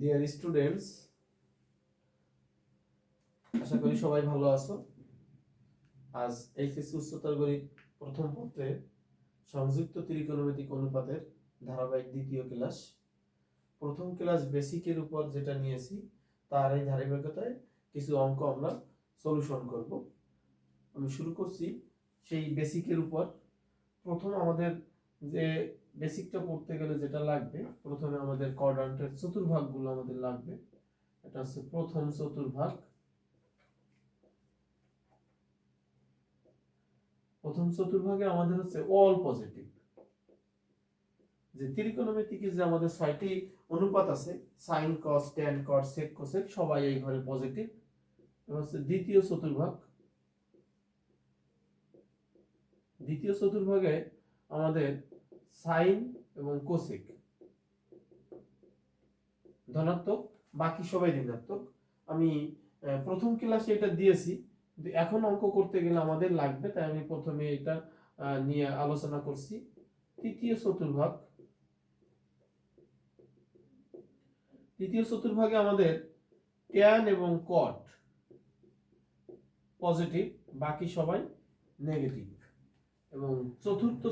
Dear students, আশা করি সবাই ভালো আছো। আজ এইচএসসি উচ্চতর গণিত প্রথম পত্রে সংযুক্ত ত্রিকোণমিতিক অনুপাতের ধারাবাহিক দ্বিতীয় ক্লাস। প্রথম ক্লাস বেসিকের উপর যেটা নিয়েছি তার এই ধারাবাহিকতায় কিছু অঙ্ক আমরা সলিউশন করব। আমি শুরু করছি সেই বেসিকের উপর। প্রথম আমাদের যে বেসিকটা পড়তে গেলে যেটা লাগবে, প্রথমে আমাদের কোয়াড্র্যান্টের চতুর্ভাগগুলো আমাদের লাগবে। এটা হচ্ছে প্রথম চতুর্ভাগ। প্রথম চতুর্ভাগে আমাদের হচ্ছে অল পজিটিভ। যে ত্রিকোণমিতিকে যে আমাদের 6টি অনুপাত আছে, সাইন, কস, ট্যান, কট, সেক, কোসেক, সবাই এই ঘরে পজিটিভ। এবং হচ্ছে দ্বিতীয় চতুর্ভাগ। দ্বিতীয় চতুর্ভাগে আমাদের সাইন এবং কোসেক ধনাত্মক, বাকি সবাই ঋণাত্মক। আমি প্রথম ক্লাসে এটা দিয়েছি, কিন্তু এখন অঙ্ক করতে গেলে আমাদের লাগবে, তাই আমি প্রথমে এটা নিয়ে আলোচনা করছি। তৃতীয় চতুর্ভাগ। তৃতীয় চতুর্ভাগে আমাদের ট্যান এবং কট পজিটিভ, বাকি সবাই নেগেটিভ। এবং চতুর্থ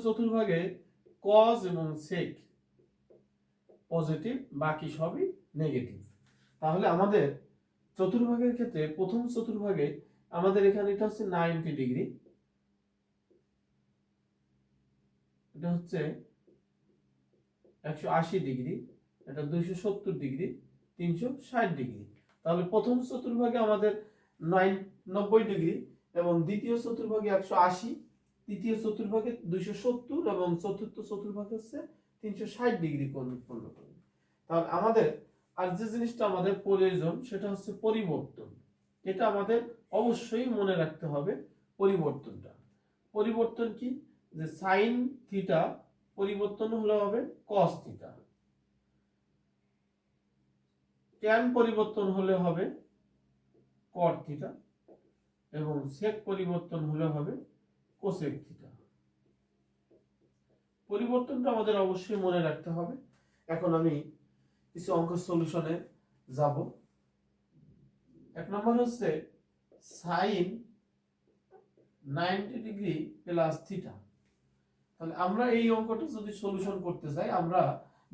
চতুর্ভাগে কজ এবং সেক পজিটিভ, বাকি সবই নেগেটিভ। তাহলে আমাদের চতুর্ভাগের ক্ষেত্রে প্রথম চতুর্ভাগে আমাদের এখানে এটা হচ্ছে 90 ডিগ্রি, এটা হচ্ছে 180 ডিগ্রি, এটা 270 ডিগ্রি, 360 ডিগ্রি। তাহলে প্রথম চতুর্ভাগে আমাদের 90 ডিগ্রি এবং দ্বিতীয় চতুর্ভাগে 180, তৃতীয় চতুর্ভাগে 270 এবং চতুর্থ চতুর্ভাগে হচ্ছে 360 ডিগ্রি কোণ উৎপন্ন করবে। তাহলে আমাদের আর যে জিনিসটা আমাদের প্রয়োজন সেটা হচ্ছে পরিবর্তন। এটা আমাদের অবশ্যই মনে রাখতে হবে। পরিবর্তন কি? যে সাইন থিটা পরিবর্তন হলে হবে কস থিটা, ট্যান পরিবর্তন হলে হবে কট থিটা, এবং সেক পরিবর্তন হলে হবে কোসেক থিটা। পরিবর্তনটা আমাদের অবশ্যই মনে রাখতে হবে। এখন আমি কিছু অঙ্ক সলিউশনে যাব। এক নম্বর হচ্ছে সাইন 90 ডিগ্রি প্লাস থিটা। তাহলে আমরা এই অঙ্কটা যদি সলিউশন করতে চাই, আমরা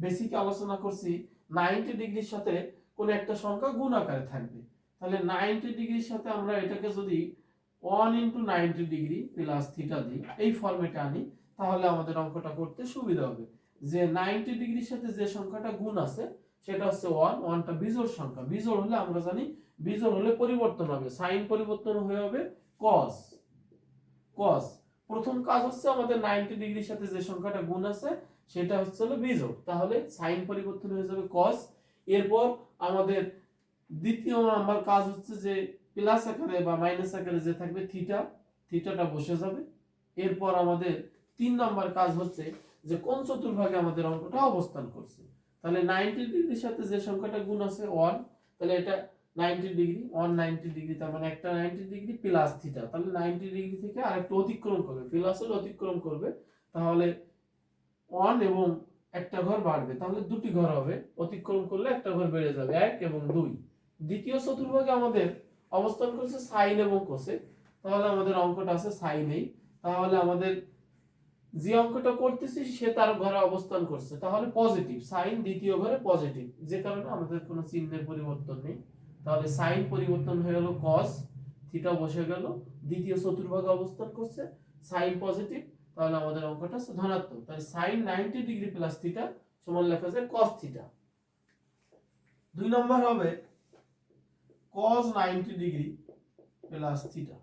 বেসিক আলোচনা করছি 90 ডিগ্রির সাথে কোন একটা সংখ্যা গুণ আকারে থাকবে। তাহলে 90 ডিগ্রির সাথে আমরা এটাকে যদি 1 × 90 ডিগ্রি প্লাস থিটা দিই, এই ফরম্যাটে আনি, তাহলে আমাদের অঙ্কটা করতে সুবিধা হবে। যে 90 ডিগ্রির সাথে যে সংখ্যাটা গুণ আছে সেটা হচ্ছে 1, 1টা বিজোড় সংখ্যা। বিজোড় হলে আমরা জানি বিজোড় হলে পরিবর্তন হবে, সাইন পরিবর্তন হয়ে হবে কস। প্রথম কাজ হচ্ছে আমাদের 90 ডিগ্রির সাথে যে সংখ্যাটা গুণ আছে সেটা হচ্ছে হলো বিজোড়, তাহলে সাইন পরিবর্তন হয়ে যাবে কস। এরপর আমাদের দ্বিতীয় নাম্বার কাজ হচ্ছে যে প্লাস আকারে বা মাইনাস আকারে যে থাকবে থিটাটা বসে যাবে। এরপর আমাদের 3 নাম্বার কাজ হচ্ছে যে কোন চতুর্ভাগে আমাদের অঙ্কটা অবস্থান করছে। তাহলে 90 ডিগ্রির সাথে যে সংখ্যাটা গুণ আছে 1, তাহলে এটা 90 ডিগ্রি, 190 ডিগ্রি, তার মানে একটা 90 ডিগ্রি প্লাস থিটা, তাহলে 90 ডিগ্রি থেকে আরেকটু অতিক্রম করবে, প্লাস হলে অতিক্রম করবে, তাহলে 1 এবং একটা ঘর বাড়বে, তাহলে দুটি ঘর হবে, অতিক্রম করলে একটা ঘর বেড়ে যাবে, 1 এবং 2। দ্বিতীয় চতুর্ভাগে আমাদের অবস্থান করছে সাইন এবং কোসেক, তাহলে আমাদের অঙ্কটা আছে সাইনেই। তাহলে আমাদের যে অঙ্কটা করতেছি সে তার ঘরে অবস্থান করছে, তাহলে পজিটিভ, সাইন দ্বিতীয় ঘরে পজিটিভ, যে কারণে আমাদের কোনো চিহ্নের পরিবর্তন নেই। তাহলে সাইন পরিবর্তন হয়ে গেল কস, থিটা বসে গেল, দ্বিতীয় চতুর্ভাগে অবস্থান করছে, সাইন পজিটিভ, তাহলে আমাদের অঙ্কটা ধনাত্মক। তাহলে সাইন 90 ডিগ্রি প্লাস থিটা সমান লেখা যায় কস থিটা। 2 নম্বর হবে cos 90 ডিগ্রি প্লাস থিটা।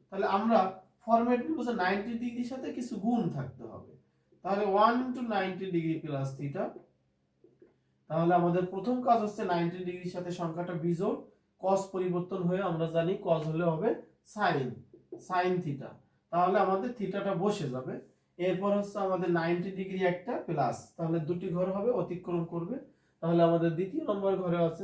তাহলে আমরা ফরম্যাট নিব যে 90 ডিগ্রির সাথে কিছু গুণ থাকতে হবে, তাহলে 1 × 90 ডিগ্রি প্লাস থিটা। তাহলে আমাদের প্রথম কাজ হচ্ছে 90 ডিগ্রির সাথে সংখ্যাটা বিজোড়, cos পরিবর্তন হয়ে আমরা জানি cos হলে হবে sin থিটা, তাহলে আমাদের থিটাটা বসে যাবে। এরপর হচ্ছে আমাদের 90 ডিগ্রি একটা প্লাস, তাহলে দুটি ঘর হবে, অতিক্রম করবে, তাহলে আমাদের দ্বিতীয় নম্বর ঘরে আছে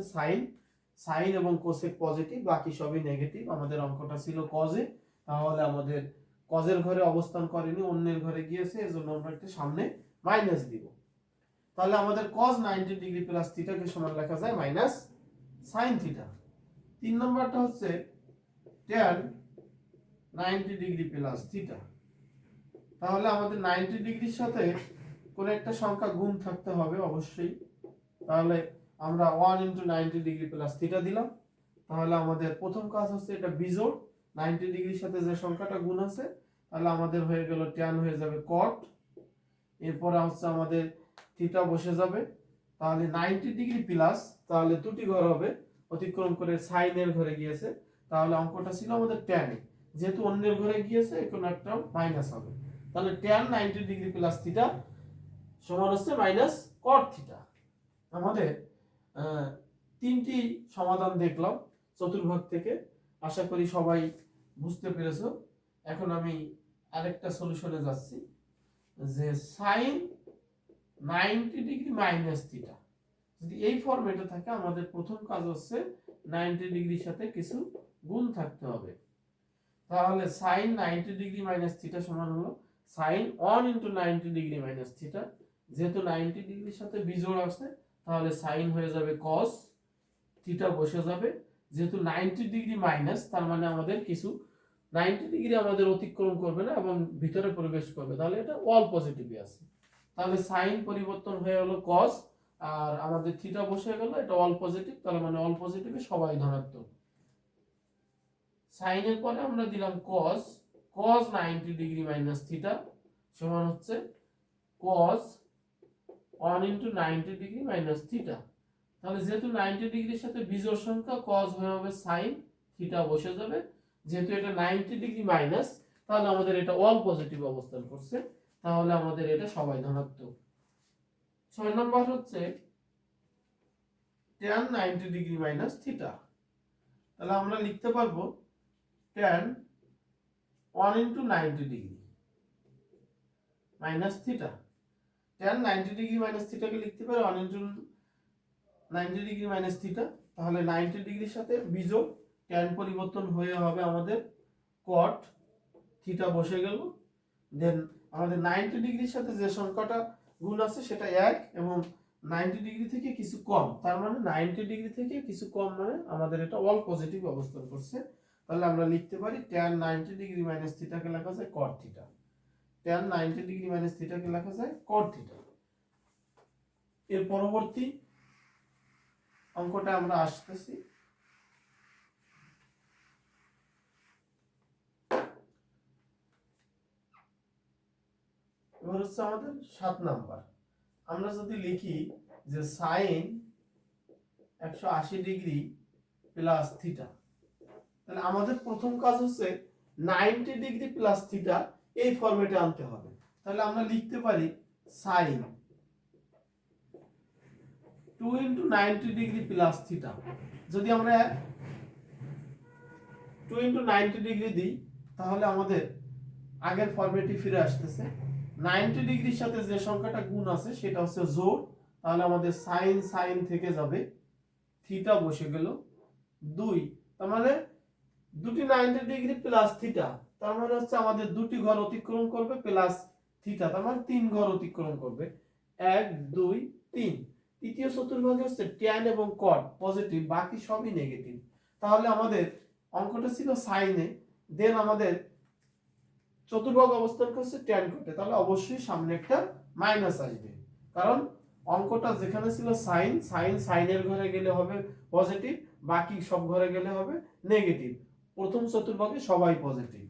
সাইন এবং কোসেক পজিটিভ, বাকি সবই নেগেটিভ। আমাদের অঙ্কটা ছিল কজে, তাহলে আমাদের কজের ঘরে অবস্থান করেনি, অন্যের ঘরে গিয়েছে, এজন্য আমরা একটা সামনে মাইনাস দিব। তাহলে আমাদের cos 90 ডিগ্রি প্লাস থিটাকে সমান লেখা যায় মাইনাস sin থিটা। 3 নম্বরটা হচ্ছে tan 90 ডিগ্রি প্লাস থিটা। তাহলে আমাদের 90 ডিগ্রির সাথে কোন একটা সংখ্যা গুণ থাকতে হবে অবশ্যই। তাহলে আমরা 1 * 90 ডিগ্রি প্লাস থিটা দিলাম। তাহলে আমাদের প্রথম কাজ হচ্ছে এটা বিজোড়, 90 ডিগ্রির সাথে যে সংখ্যাটা গুণ আছে, তাহলে আমাদের হয়ে গেল tan হয়ে যাবে cot, এরপরে হচ্ছে আমাদের থিটা বসে যাবে। তাহলে 90 ডিগ্রি প্লাস, তাহলে দুটি ঘর হবে, অতিক্রম করে sin এর ঘরে গিয়েছে, তাহলে অঙ্কটা ছিল আমাদের tan এ, যেহেতু অন্যের ঘরে গিয়েছে কোনো একটা মাইনাস হবে। তাহলে tan 90 ডিগ্রি প্লাস থিটা সমান হচ্ছে মাইনাস cot থিটা। আমাদের তিনটি সমাধান দেখলাম চতুর্ভাগ থেকে, আশা করি সবাই বুঝতে পেরেছো। এখন আমি আরেকটা সলিউশনে যাচ্ছি, যে sin 90 ডিগ্রি মাইনাস থিটা যদি এই ফরম্যাটে থাকে, আমাদের প্রথম কাজ হচ্ছে 90 ডিগ্রির সাথে কিছু গুণ থাকতে হবে। তাহলে sin 90 ডিগ্রি মাইনাস থিটা সমান হলো sin 1 * 90 ডিগ্রি মাইনাস থিটা। যেহেতু 90 ডিগ্রির সাথে বিজোড় আছে, তাহলে sin হয়ে যাবে cos, থিটা বসে যাবে। যেহেতু 90 ডিগ্রি মাইনাস, তার মানে আমাদের কিছু 90 ডিগ্রি আমাদের অতিক্রম করবে না এবং ভিতরে প্রবেশ করবে, তাহলে এটা অল পজিটিভই আছে। তাহলে সাইন পরিবর্তন হয়ে হলো cos, আর আমাদের থিটা বসে গেল, এটা অল পজিটিভ, তাহলে মানে অল পজিটিভে সবাই ধনাত্মক। সাইনের পরে আমরা দিলাম cos, cos 90 degree minus theta সমান হচ্ছে cos 1 * 90 ডিগ্রি মাইনাস থিটা। তাহলে যেহেতু 90 ডিগ্রির সাথে বিজোড় সংখ্যা, cos হয়ে হবে sin, থিটা বসে যাবে। যেহেতু এটা 90 ডিগ্রি মাইনাস, তাহলে আমাদের এটা অল পজিটিভ অবস্থান করছে, তাহলে আমাদের এটা সবাই ধনাত্মক। 6 নম্বর হচ্ছে tan 90 ডিগ্রি মাইনাস থিটা। তাহলে আমরা লিখতে পারবো tan 1 * 90 degree minus theta. tan 90 degree minus থিটাকে লিখতে পারি 1 * 90 ডিগ্রি মাইনাস থিটা। তাহলে 90 ডিগ্রির সাথে বিজোড়, tan পরিবর্তন হয়ে হবে আমাদের cot, থিটা বসে গেল। দেন আমাদের 90 ডিগ্রির সাথে যে সংখ্যাটা গুণ আছে সেটা 1 এবং 90 ডিগ্রি থেকে কিছু কম, তার মানে 90 ডিগ্রি থেকে কিছু কম, মানে আমাদের এটা অল পজিটিভ অবস্থান করছে। তাহলে আমরা লিখতে পারি tan 90 ডিগ্রি মাইনাস থিটাকে লেখা যায় cot থিটা। tan 90 ডিগ্রি মাইনাস থিটাকে লেখা যায় cot থিটা। এর পরবর্তী অঙ্কটা আমরা আসতেছি। এবার হচ্ছে আমাদের 7 নাম্বার। আমরা যদি লিখি যে sin 180 ডিগ্রি প্লাস থিটা, তাহলে আমাদের প্রথম কাজ হচ্ছে 90 ডিগ্রি প্লাস থিটা এই ফরম্যাটে আনতে হবে। তাহলে আমরা লিখতে পারি sin 2 * 90 ডিগ্রি প্লাস থিটা। যদি আমরা 2 * 90 ডিগ্রি দিই, তাহলে আমাদের আগের ফরম্যাটে ফিরে আসতেছে। 90 ডিগ্রির সাথে যে সংখ্যাটা গুণ আছে সেটা হচ্ছে জোড়, তাহলে আমাদের sin থেকে যাবে, থিটা বসে গেল 2, তার মানে দুটি 90 ডিগ্রি প্লাস থিটা, তার মানে হচ্ছে আমাদের দুটি ঘর অতিক্রম করবে প্লাস থিটা, তার মানে 3 ঘর অতিক্রম করবে, 1 2 3। তৃতীয় চতুর্ভাগে হচ্ছে tan এবং cot পজিটিভ, বাকি সবই নেগেটিভ। তাহলে আমাদের অঙ্কটা ছিল সাইনে, দেন আমাদের চতুর্ভাগ অবস্থান করছে tan cot এ, তাহলে অবশ্যই সামনে একটা মাইনাস আসবে, কারণ অঙ্কটা যেখানে ছিল সাইনের ঘরে গেলে হবে পজিটিভ, বাকি সব ঘরে গেলে হবে নেগেটিভ। প্রথম চতুর্ভাগে সবাই পজিটিভ।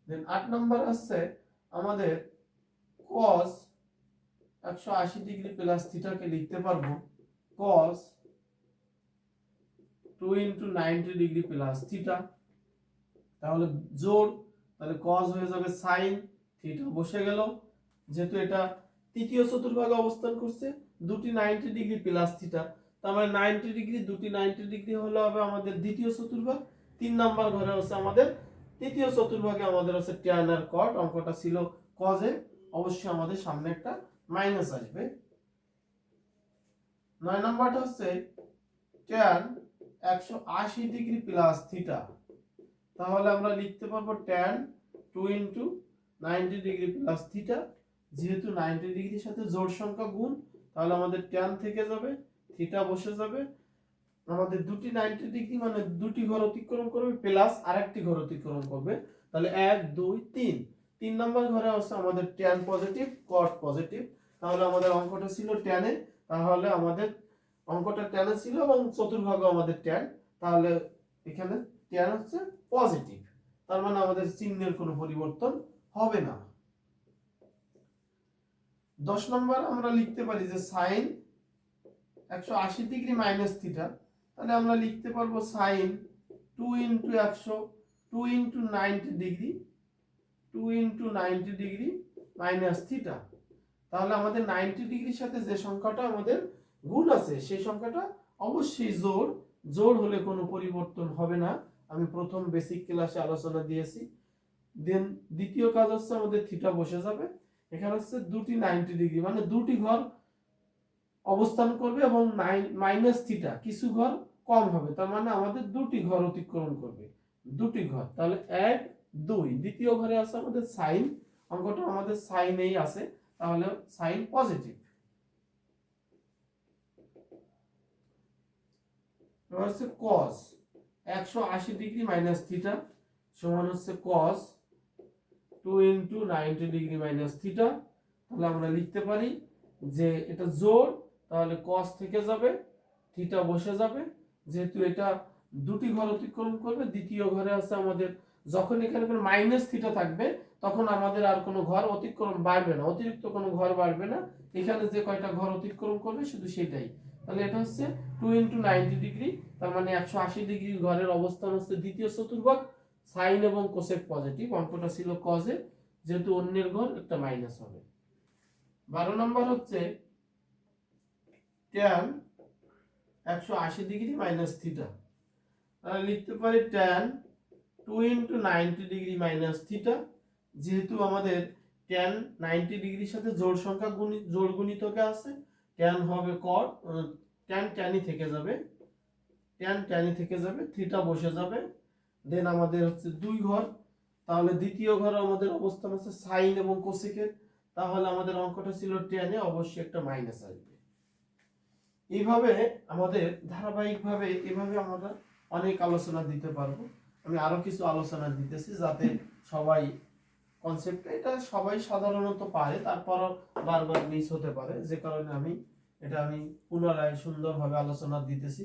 দেন 8 নাম্বার আছে আমাদের cos 180 ডিগ্রি প্লাস থিটাকে লিখতে পারবো cos 2 * 90 ডিগ্রি প্লাস থিটা। তাহলে জোড়, তাহলে cos হয়ে যাবে sin, থিটা বসে গেল। যেহেতু এটা তৃতীয় চতুর্ভাগে অবস্থান করছে, দুটি 90 ডিগ্রি প্লাস থিটা, তার মানে 90 ডিগ্রি, দুটি 90 ডিগ্রি হলে হবে আমাদের দ্বিতীয় চতুর্ভাগ। 3 নাম্বার ঘরে হচ্ছে আমাদের তৃতীয় চতুর্ভাগে আমাদের হচ্ছে tan আর cot, অঙ্কটা ছিল cos এ, অবশ্যই আমাদের সামনে একটা মাইনাস আসবে। 9 নাম্বারটা হচ্ছে tan 180 ডিগ্রি প্লাস থিটা। তাহলে আমরা লিখতে পারবো tan 2 into 90 degree plus theta, যেহেতু 90 ডিগ্রির সাথে জোড় সংখ্যা গুণ, তাহলে আমাদের ট্যান থেকে যাবে, থিটা বসে যাবে, আমাদের দুটি 90 ডিগ্রি মানে দুটি ঘর অতিক্রম করবে প্লাস আরেকটি ঘর অতিক্রম করবে, তাহলে 1 2 3 3 নম্বর ঘরে আছে আমাদের ট্যান পজিটিভ কট পজিটিভ, তাহলে আমাদের অঙ্কটা ছিল ট্যানে, তাহলে আমাদের অঙ্কটা ট্যানে ছিল এবং চতুর্ভাগে আমাদের ট্যান, তাহলে এখানে ট্যান হচ্ছে পজিটিভ, তার মানে আমাদের চিহ্নের কোনো পরিবর্তন হবে না। 10 নম্বর আমরা লিখতে পারি যে সাইন 180 ডিগ্রি মাইনাস থিটা, তাহলে আমরা লিখতে পারবো sine 2 into 100 2 into 90 degree 2 into 90 degree minus theta, তাহলে আমাদের 90 ডিগ্রির সাথে যে সংখ্যাটা আমাদের গুণ আছে সেই সংখ্যাটা অবশ্যই জোড়, জোড় হলে কোনো পরিবর্তন হবে না, আমি প্রথম বেসিক ক্লাসে আলোচনা দিয়েছি। দেন দ্বিতীয় কাজ হচ্ছে আমাদের থিটা বসে যাবে, এখানে হচ্ছে দুটি 90 ডিগ্রি মানে দুটি ঘর অবস্থান করবে এবং মাইনাস থিটা কিছু ঘর কম হবে, তার মানে আমাদের দুটি ঘর অতিক্রম করবে, দুটি ঘর, তাহলে 1 2, দ্বিতীয় ঘরে আছে আমাদের সাইন, অঙ্কটা আমাদের সাইনেই আছে, তাহলে সাইন পজিটিভ। এবার হচ্ছে cos 180 ডিগ্রি মাইনাস থিটা সমান হচ্ছে cos 2 into 90 degree minus theta, তাহলে আমরা লিখতে পারি যে এটা জোড়, তাহলে cos থেকে যাবে, থিটা বসে যাবে, যেহেতু এটা দুটি ঘর অতিক্রম করবে, দ্বিতীয় ঘরে আছে আমাদের, যখন এখানে কোনো মাইনাস থিটা থাকবে তখন আমাদের আর কোনো ঘর অতিক্রম বাড়বে না, অতিরিক্ত কোনো ঘর বাড়বে না, এখানে যে কয়টা ঘর অতিক্রম করবে শুধু সেটাই, তাহলে এটা হচ্ছে 2 ইন্টু 90 ডিগ্রি, তার মানে 180 ডিগ্রি ঘরের অবস্থান হচ্ছে দ্বিতীয় চতুর্ভাগ, সাইন এবং কোসেক পজিটিভ, অঙ্কটা ছিল কজে, যেহেতু অন্যের ঘর একটা মাইনাস হবে। 12 নম্বর হচ্ছে ট্যান 180 ডিগ্রি মাইনাস থিটা, তাহলে লিখতে পারি tan 2 into 90 degree minus theta, যেহেতু আমাদের ট্যান 90 ডিগ্রির সাথে জোড় সংখ্যা জোড় গুণিতকে আছে, ট্যান হবে কট, ট্যান ট্যানই থেকে যাবে, ট্যান ট্যানই থেকে যাবে, থিটা বসে যাবে, দেন আমাদের হচ্ছে দুই ঘর, তাহলে দ্বিতীয় ঘরে আমাদের অবস্থান আছে সাইন এবং কোসেকের, তাহলে আমাদের অঙ্কটা ছিল ট্যানে, অবশ্যই একটা মাইনাস আসবে। এইভাবে আমাদের ধারাবাহিকভাবে এভাবে আমরা অনেক আলোচনা দিতে পারবো, আমি আরো কিছু আলোচনা দিতেছি যাতে সবাই কনসেপ্ট, এটা সবাই সাধারণত পারে, তারপরও বারবার মিস হতে পারে, যে কারণে আমি পুনরায় সুন্দরভাবে আলোচনা দিতেছি।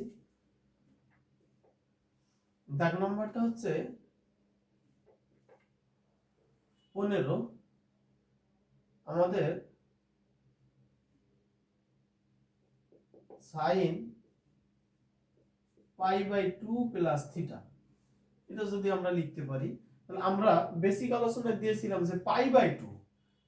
দাগ নম্বরটা হচ্ছে 15, আমাদের sine pi by 2 plus theta, এটা যদি আমরা লিখতে পারি, তাহলে আমরা বেসিক আলোচনা দিয়েছিলাম যে পাই বাই 2,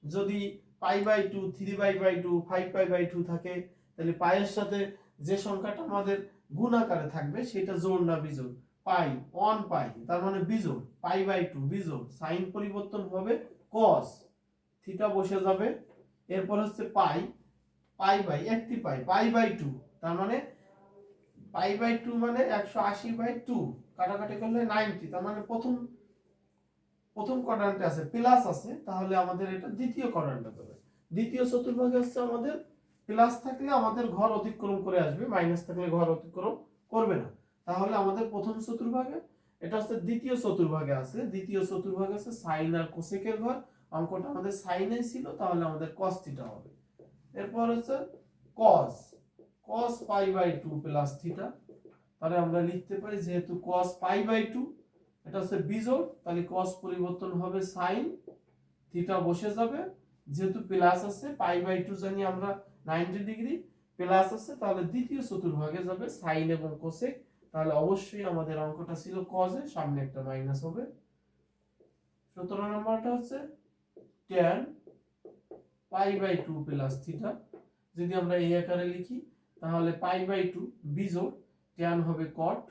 যদি pi by 2 3 pi by 2 5 pi by 2 থাকে, তাহলে পাইয়ের সাথে যে সংখ্যাটা আমাদের গুণ আকারে থাকবে সেটা জোড় না বিজোড়, পাই 1 পাই তার মানে বিজোড়, পাই বাই 2 বিজোড়, সাইন পরিবর্তন হবে cos, থিটা বসে যাবে, এরপর হচ্ছে পাই, পাই বাই একটি পাই, পাই বাই 2, তার মানে পাই বাই 2 মানে 180 বাই 2, কাটাকাটি করলে 90, তার মানে প্রথম কোয়াড্র্যান্টে আছে প্লাস আছে, তাহলে আমাদের এটা দ্বিতীয় কোয়াড্র্যান্টে যাবে, দ্বিতীয় চতুর্ভাগে হচ্ছে আমাদের প্লাস থাকলে আমাদের ঘর অতিক্রম করে আসবে, মাইনাস থাকলে ঘর অতিক্রম করবে না, তাহলে আমাদের প্রথম চতুর্ভাগে, এটা হচ্ছে দ্বিতীয় চতুর্ভাগে আছে, দ্বিতীয় চতুর্ভাগে আছে সাইন আর কোসেকের ঘর, অঙ্কটা আমাদের সাইনে ছিল, তাহলে আমাদের cos থিটা হবে, এরপর হচ্ছে cos cos pi by 2 plus theta, তাহলে আমরা লিখতে পারি যেহেতু cos পাই বাই 2 এটা হচ্ছে বিজোড়, তাহলে cos পরিবর্তন হবে sin, থিটা বসে যাবে, যেহেতু প্লাস আছে পাই বাই 2 জানি আমরা 90 ডিগ্রি, প্লাস আছে, তাহলে দ্বিতীয় চতুর্ভাগে যাবে sin এবং cosec, তাহলে অবশ্যই আমাদের অঙ্কটা ছিল cos এর সামনে একটা মাইনাস হবে। 17 নম্বরটা হচ্ছে tan pi by 2 plus theta, যদি আমরা এই আকারে লিখি তাহলে পাই বাই 2 বিজোড়, tan হবে cot,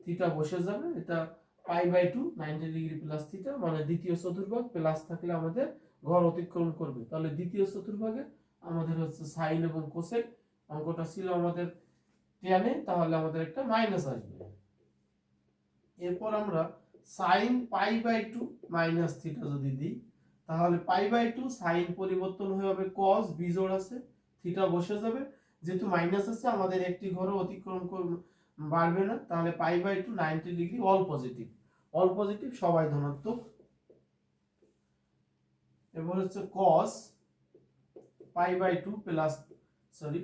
থিটা বসে যাবে, এটা pi by 2 90 degree plus theta, মানে দ্বিতীয় চতুর্ভাগ, প্লাস থাকলে আমাদের ঘর অতিক্রম করবে, তাহলে দ্বিতীয় চতুর্ভাগে আমাদের হচ্ছে সাইন এবং কোসেক, অঙ্কটা ছিল আমাদের ট্যানে, তাহলে আমাদের একটা মাইনাস আসবে। এরপর আমরা sine pi by two minus theta যদি দিই, তাহলে পাই বাই টু সাইন পরিবর্তন হয়ে হবে কস, বিজোড় আছে, থিটা বসে যাবে। যেহেতু মাইনাস আছে আমাদের একটি ঘরও অতিক্রম বাড়বে না, তাহলে pi by two 90 degree all positive, all positive সবাই ধনাত্মক। এবার হচ্ছে cos pi by two plus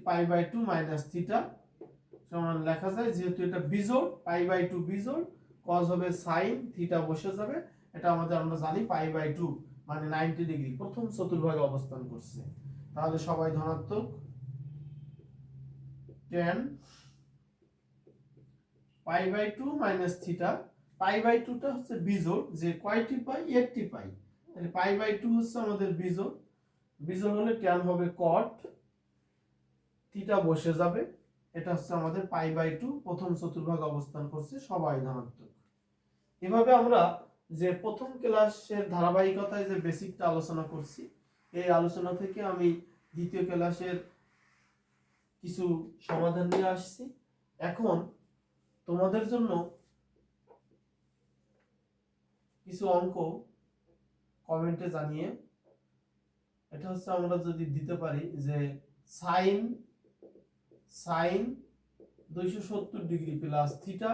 pi by two minus theta সমান লেখা যায়, যেহেতু এটা বিজোড় পাই বাই টু বিজোড়, কস হবে সাইন, থিটা বসে যাবে। এটা আমাদের আমরা জানি পাই বাই টু মানে 90 ডিগ্রি প্রথম চতুর্ভাগে অবস্থান করছে, তাহলে সবাই ধনাত্মক। tan pi by two minus theta, pi by টুটা হচ্ছে বিজোড়, যে কয়টি পাই, একটি পাই, তাহলে পাই বাই টু হচ্ছে আমাদের বিজোড়, বিজোড় হলে tan হবে cot, থিটা বসে যাবে। এটা হচ্ছে আমাদের পাই বাই টু প্রথম চতুর্ভাগ অবস্থান করছে, সবাই ধনাত্মক। এভাবে আমরা যে প্রথম ক্লাসের ধারাবাহিকতায় যে বেসিকটা আলোচনা করছি, এই আলোচনা থেকে আমি দ্বিতীয় ক্লাসের কিছু সমাধান নিয়ে আসছি। এখন তোমাদের জন্য কিছু অঙ্ক কমেন্টে জানিয়ে, এটা হচ্ছে আমরা যদি দিতে পারি যে sine sine 270 degree plus theta,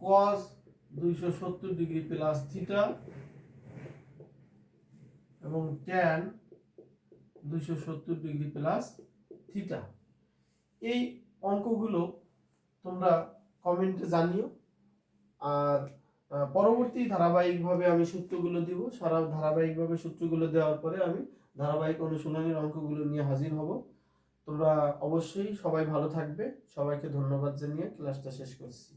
cos 270 degree plus theta এবং tan 270 ডিগ্রি প্লাস থিটা। এই অঙ্কগুলো তোমরা কমেন্টে জানিও, আর পরবর্তী ধারাবাহিকভাবে আমি সূত্রগুলো দিব। সারা ধারাবাহিকভাবে সূত্রগুলো দেওয়ার পরে আমি ধারাবাহিক অনুশীলনের অঙ্কগুলো নিয়ে হাজির হব। তোমরা অবশ্যই সবাই ভালো থাকবে। সবাইকে ধন্যবাদ জানিয়ে ক্লাসটা শেষ করছি।